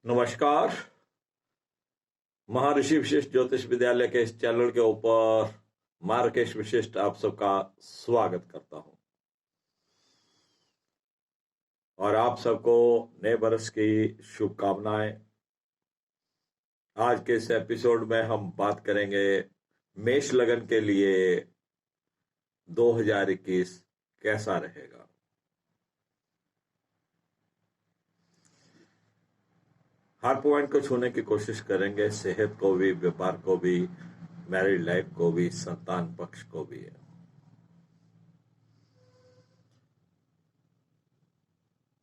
नमस्कार। महर्षि विशिष्ट ज्योतिष विद्यालय के इस चैनल के ऊपर मार्केश विशिष्ट आप सबका स्वागत करता हूं और आप सबको नए वर्ष की शुभकामनाएं। आज के इस एपिसोड में हम बात करेंगे मेष लगन के लिए 2021 कैसा रहेगा। हर पॉइंट को छूने की कोशिश करेंगे, सेहत को भी, व्यापार को भी, मैरिड लाइफ को भी, संतान पक्ष को भी।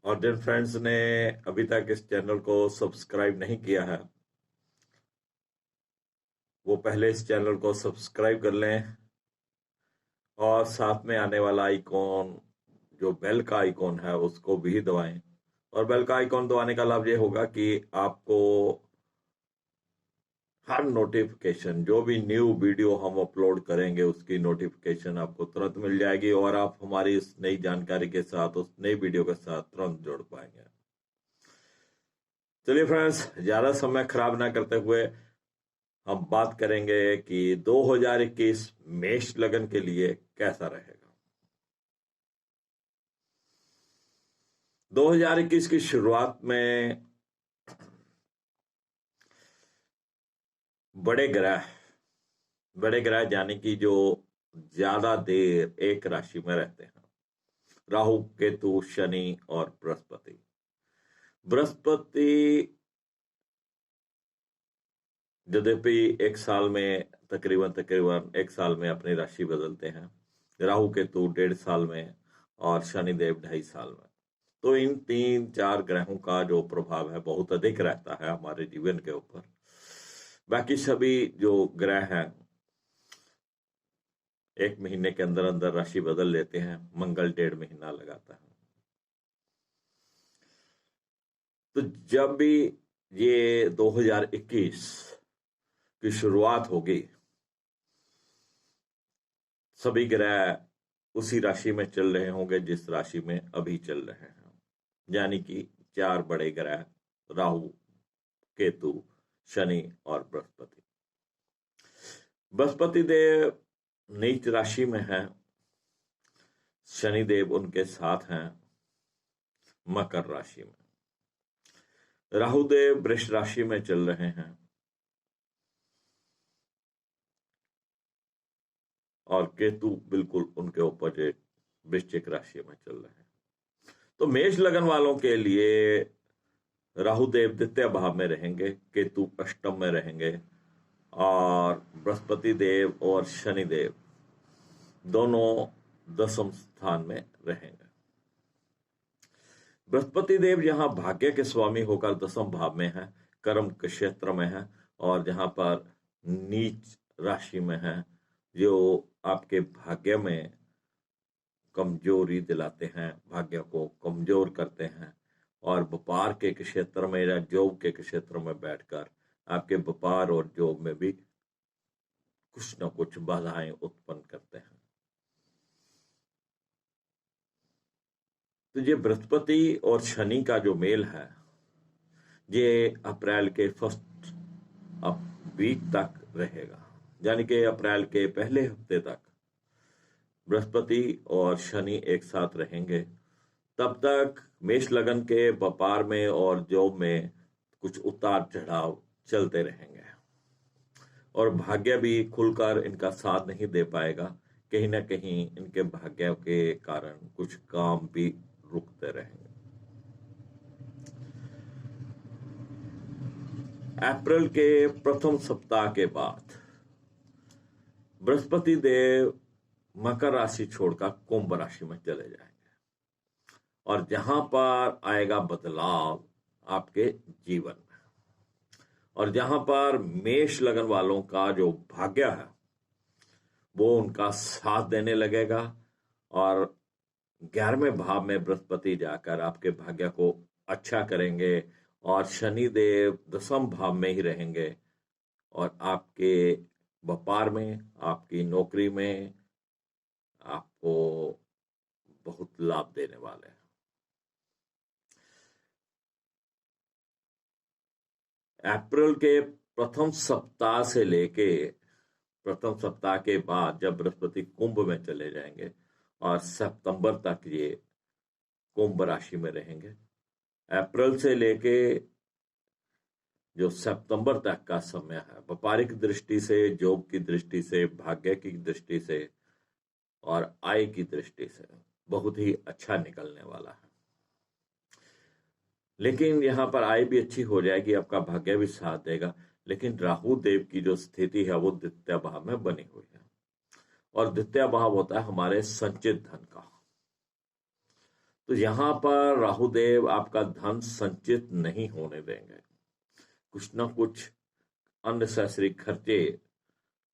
और जिन फ्रेंड्स ने अभी तक इस चैनल को सब्सक्राइब नहीं किया है वो पहले इस चैनल को सब्सक्राइब कर लें और साथ में आने वाला आइकॉन, जो बेल का आइकॉन है, उसको भी दबाएं। और बेल का आइकॉन दबाने का लाभ ये होगा कि आपको हर नोटिफिकेशन, जो भी न्यू वीडियो हम अपलोड करेंगे उसकी नोटिफिकेशन आपको तुरंत मिल जाएगी और आप हमारी इस नई जानकारी के साथ, उस नई वीडियो के साथ तुरंत जुड़ पाएंगे। चलिए फ्रेंड्स, ज्यादा समय खराब ना करते हुए हम बात करेंगे कि 2021 मेष लगन के लिए कैसा रहेगा। 2021 की शुरुआत में बड़े ग्रह यानी कि जो ज्यादा देर एक राशि में रहते हैं, राहु, केतु, शनि और बृहस्पति। यद्यपि एक साल में तकरीबन एक साल में अपनी राशि बदलते हैं, राहु केतु 1.5 साल में और शनिदेव 2.5 साल में। तो इन 3-4 ग्रहों का जो प्रभाव है बहुत अधिक रहता है हमारे जीवन के ऊपर। बाकी सभी जो ग्रह हैं एक महीने के अंदर अंदर राशि बदल लेते हैं, मंगल 1.5 महीना लगाता है। तो जब भी ये 2021 की शुरुआत होगी, सभी ग्रह उसी राशि में चल रहे होंगे जिस राशि में अभी चल रहे हैं, यानी कि 4 बड़े ग्रह, राहु, केतु, शनि और बृहस्पति। बृहस्पति देव नीच राशि में है, शनिदेव उनके साथ हैं मकर राशि में, राहुदेव वृष राशि में चल रहे हैं और केतु बिल्कुल उनके अपोजिट वृश्चिक राशि में चल रहे हैं। तो मेष लगन वालों के लिए राहुदेव द्वितीय भाव में रहेंगे, केतु अष्टम में रहेंगे और बृहस्पति देव और शनिदेव दोनों 10वें स्थान में रहेंगे। बृहस्पति देव जहां भाग्य के स्वामी होकर 10वें भाव में है, कर्म के क्षेत्र में है, और जहां पर नीच राशि में है, जो आपके भाग्य में कमजोरी दिलाते हैं, भाग्य को कमजोर करते हैं और व्यापार के क्षेत्र में या जॉब के क्षेत्र में बैठकर आपके व्यापार और जॉब में भी कुछ न कुछ बाधाएं उत्पन्न करते हैं। तो ये बृहस्पति और शनि का जो मेल है, ये अप्रैल के फर्स्ट वीक तक रहेगा, यानी कि अप्रैल के पहले हफ्ते तक बृहस्पति और शनि एक साथ रहेंगे। तब तक मेष लगन के व्यापार में और जॉब में कुछ उतार चढ़ाव चलते रहेंगे और भाग्य भी खुलकर इनका साथ नहीं दे पाएगा। कहीं ना कहीं इनके भाग्य के कारण कुछ काम भी रुकते रहेंगे। अप्रैल के प्रथम सप्ताह के बाद बृहस्पति देव मकर राशि छोड़कर कुंभ राशि में चले जाएंगे और जहां पर आएगा बदलाव आपके जीवन में, और जहां पर मेष लगन वालों का जो भाग्य है वो उनका साथ देने लगेगा और 11वें भाव में बृहस्पति जाकर आपके भाग्य को अच्छा करेंगे और शनि देव 10वें भाव में ही रहेंगे और आपके व्यापार में, आपकी नौकरी में आपको बहुत लाभ देने वाले हैं। अप्रैल के प्रथम सप्ताह से लेके प्रथम सप्ताह के बाद जब बृहस्पति कुंभ में चले जाएंगे और सितंबर तक ये कुंभ राशि में रहेंगे। अप्रैल से लेके जो सितंबर तक का समय है, व्यापारिक दृष्टि से, जॉब की दृष्टि से, भाग्य की दृष्टि से और आय की दृष्टि से बहुत ही अच्छा निकलने वाला है। लेकिन यहाँ पर आय भी अच्छी हो जाएगी, आपका भाग्य भी साथ देगा। लेकिन राहु देव की जो स्थिति है वो द्वितीय भाव में बनी हुई है, और द्वितीय भाव होता है हमारे संचित धन का। तो यहाँ पर राहु देव आपका धन संचित नहीं होने देंगे। कुछ ना कुछ अननेसेसरी खर्चे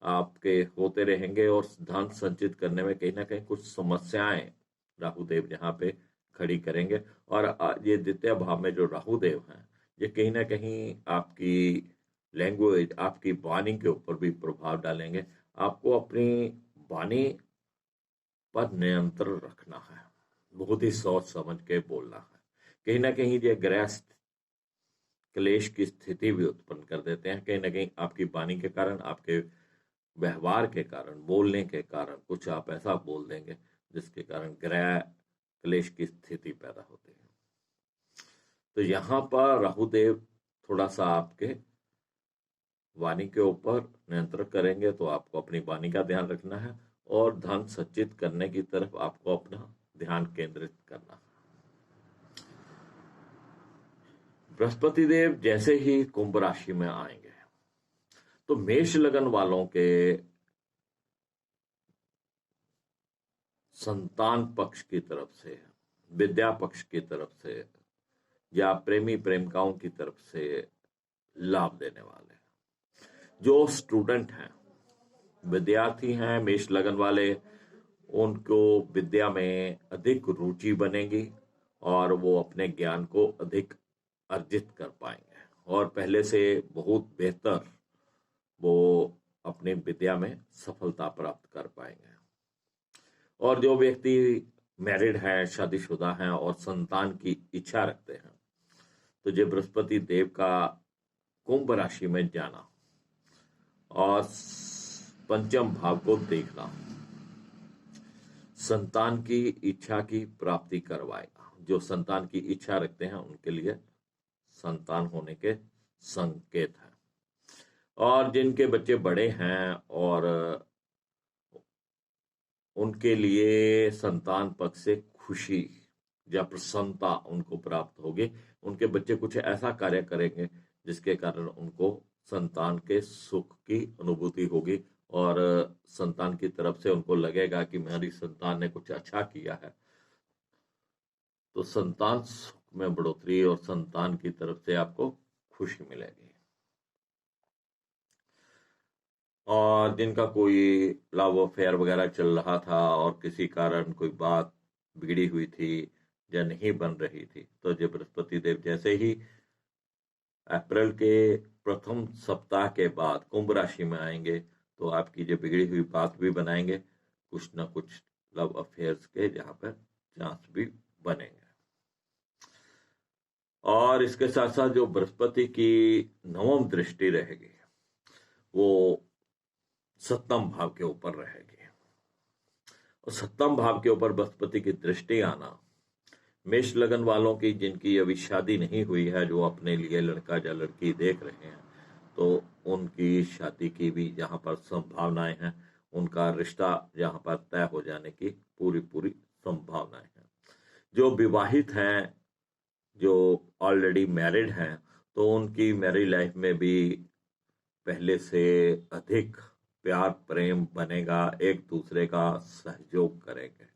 आपके होते रहेंगे और धन संचित करने में कहीं ना कहीं कुछ समस्याएं राहु देव यहाँ पे खड़ी करेंगे। और ये द्वितीय भाव में जो राहु देव हैं, ये कहीं ना कहीं आपकी लैंग्वेज, आपकी वाणी के ऊपर भी प्रभाव डालेंगे। आपको अपनी वाणी पर नियंत्रण रखना है, बहुत ही सोच समझ के बोलना है। कहीं ना कहीं ये ग्रह क्लेश की स्थिति भी उत्पन्न कर देते हैं। कहीं ना कहीं आपकी वाणी के कारण, आपके व्यवहार के कारण, बोलने के कारण कुछ आप ऐसा बोल देंगे जिसके कारण ग्रह क्लेश की स्थिति पैदा होती है। तो यहाँ पर राहुदेव थोड़ा सा आपके वाणी के ऊपर नियंत्रण करेंगे, तो आपको अपनी वाणी का ध्यान रखना है और धन संचित करने की तरफ आपको अपना ध्यान केंद्रित करना है। बृहस्पति देव जैसे ही कुंभ राशि में आएंगे तो मेष लगन वालों के संतान पक्ष की तरफ से, विद्या पक्ष की तरफ से या प्रेमी प्रेमिकाओं की तरफ से लाभ देने वाले जो स्टूडेंट हैं, विद्यार्थी हैं, मेष लगन वाले, उनको विद्या में अधिक रुचि बनेगी और वो अपने ज्ञान को अधिक अर्जित कर पाएंगे और पहले से बहुत बेहतर वो अपनी विद्या में सफलता प्राप्त कर पाएंगे। और जो व्यक्ति मैरिड है, शादीशुदा हैं और संतान की इच्छा रखते हैं, तो जो बृहस्पति देव का कुंभ राशि में जाना और पंचम भाव को देखना संतान की इच्छा की प्राप्ति करवाएगा। जो संतान की इच्छा रखते हैं उनके लिए संतान होने के संकेत हैं। और जिनके बच्चे बड़े हैं और उनके लिए संतान पक्ष से खुशी या प्रसन्नता उनको प्राप्त होगी। उनके बच्चे कुछ ऐसा कार्य करेंगे जिसके कारण उनको संतान के सुख की अनुभूति होगी और संतान की तरफ से उनको लगेगा कि मेरी संतान ने कुछ अच्छा किया है। तो संतान सुख में बढ़ोतरी और संतान की तरफ से आपको खुशी मिलेगी। और जिनका कोई लव अफेयर वगैरह चल रहा था और किसी कारण कोई बात बिगड़ी हुई थी या नहीं बन रही थी, तो जब बृहस्पति देव जैसे ही अप्रैल के प्रथम सप्ताह के बाद कुंभ राशि में आएंगे तो आपकी जो बिगड़ी हुई बात भी बनाएंगे, कुछ ना कुछ लव अफेयर्स के जहां पर चांस भी बनेंगे। और इसके साथ साथ जो बृहस्पति की नवम दृष्टि रहेगी वो सप्तम भाव के ऊपर रहेगी और सप्तम भाव के ऊपर बृहस्पति की दृष्टि आना मेष लगन वालों की जिनकी अभी शादी नहीं हुई है, जो अपने लिए लड़का या लड़की देख रहे हैं, तो उनकी शादी की भी जहां पर संभावनाएं हैं, उनका रिश्ता जहां पर तय हो जाने की पूरी पूरी संभावनाएं हैं। जो विवाहित हैं, जो ऑलरेडी मैरिड हैं, तो उनकी मैरिड लाइफ में भी पहले से अधिक प्यार प्रेम बनेगा, एक दूसरे का सहयोग करेंगे,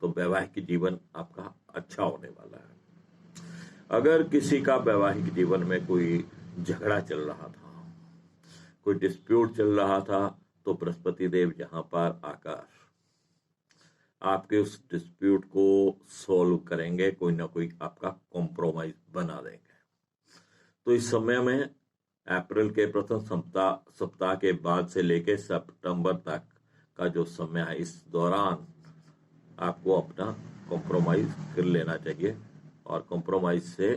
तो वैवाहिक जीवन आपका अच्छा होने वाला है। अगर किसी का वैवाहिक जीवन में कोई झगड़ा चल रहा था, कोई डिस्प्यूट चल रहा था, तो बृहस्पति देव यहां पर आकर आपके उस डिस्प्यूट को सॉल्व करेंगे, कोई ना कोई आपका कॉम्प्रोमाइज बना देंगे। तो इस समय में अप्रैल के प्रथम सप्ताह के बाद से लेकर सितंबर तक का जो समय है, इस दौरान आपको अपना कॉम्प्रोमाइज कर लेना चाहिए और कॉम्प्रोमाइज से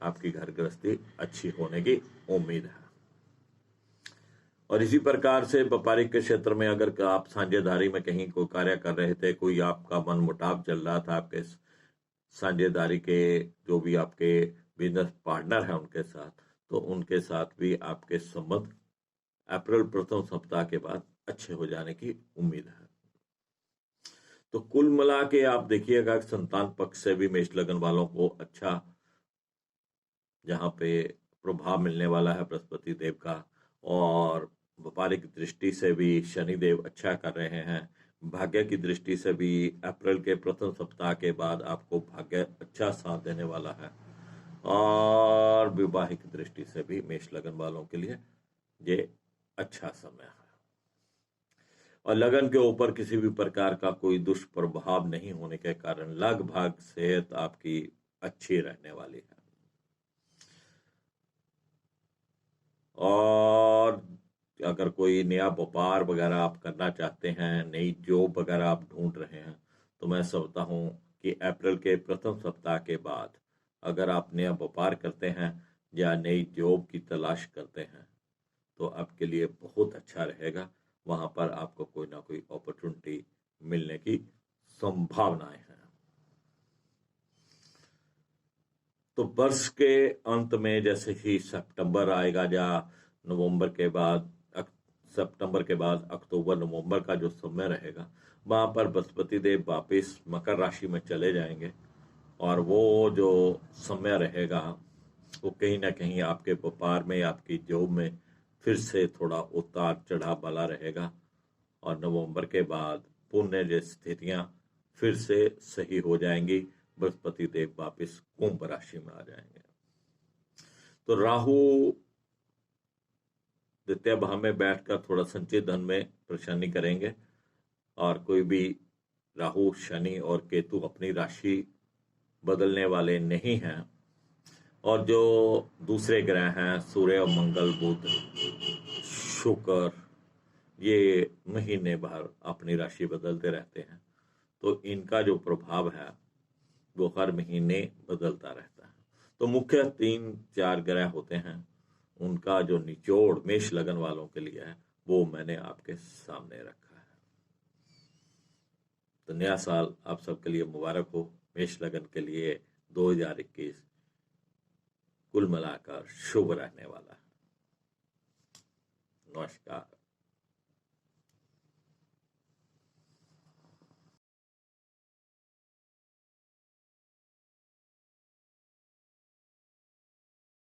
आपकी घर गृहस्थी अच्छी होने की उम्मीद है। और इसी प्रकार से व्यापारिक के क्षेत्र में अगर आप साझेदारी में कहीं कोई कार्य कर रहे थे, कोई आपका मन मुटाव चल रहा था आपके साझेदारी के जो भी आपके बिजनेस पार्टनर हैं उनके साथ, तो उनके साथ भी आपके संबंध अप्रैल प्रथम सप्ताह के बाद अच्छे हो जाने की उम्मीद है। तो कुल मिला के आप देखिएगा संतान पक्ष से भी मेष लगन वालों को अच्छा जहां पे प्रभाव मिलने वाला है बृहस्पति देव का, और व्यापारिक दृष्टि से भी शनि देव अच्छा कर रहे हैं। भाग्य की दृष्टि से भी अप्रैल के प्रथम सप्ताह के बाद आपको भाग्य अच्छा साथ देने वाला है, और वैवाहिक दृष्टि से भी मेष लगन वालों के लिए ये अच्छा समय है। और लगन के ऊपर किसी भी प्रकार का कोई दुष्प्रभाव नहीं होने के कारण लगभग सेहत आपकी अच्छी रहने वाली है। और अगर कोई नया व्यापार वगैरह आप करना चाहते हैं, नई जॉब वगैरह आप ढूंढ रहे हैं, तो मैं समझता हूं कि अप्रैल के प्रथम सप्ताह के बाद अगर आप नया व्यापार करते हैं या नई जॉब की तलाश करते हैं तो आपके लिए बहुत अच्छा रहेगा। वहां पर आपको कोई ना कोई अपॉर्चुनिटी मिलने की संभावनाएं हैं। तो वर्ष के अंत में जैसे ही सितंबर आएगा या नवंबर के बाद सितंबर के बाद अक्टूबर नवंबर का जो समय रहेगा, वहां पर बृहस्पति देव वापिस मकर राशि में चले जाएंगे, और वो जो समय रहेगा वो कहीं ना कहीं आपके व्यापार में, आपकी जॉब में फिर से थोड़ा उतार चढ़ाव वाला रहेगा। और नवंबर के बाद पुण्य स्थितियां फिर से सही हो जाएंगी, बृहस्पति देव वापिस कुंभ राशि में आ जाएंगे। तो राहु द्वितीय भाव में बैठकर थोड़ा संचित धन में परेशानी करेंगे, और कोई भी राहु शनि और केतु अपनी राशि बदलने वाले नहीं हैं। और जो दूसरे ग्रह हैं सूर्य और मंगल बुध शुक्र, ये महीने भर अपनी राशि बदलते रहते हैं, तो इनका जो प्रभाव है वो हर महीने बदलता रहता है। तो मुख्य 3-4 ग्रह होते हैं, उनका जो निचोड़ मेष लगन वालों के लिए है वो मैंने आपके सामने रखा है। तो नया साल आप सबके लिए मुबारक हो। मेष लगन के लिए 2021 कुल मिलाकर शुभ रहने वाला है। नमस्कार।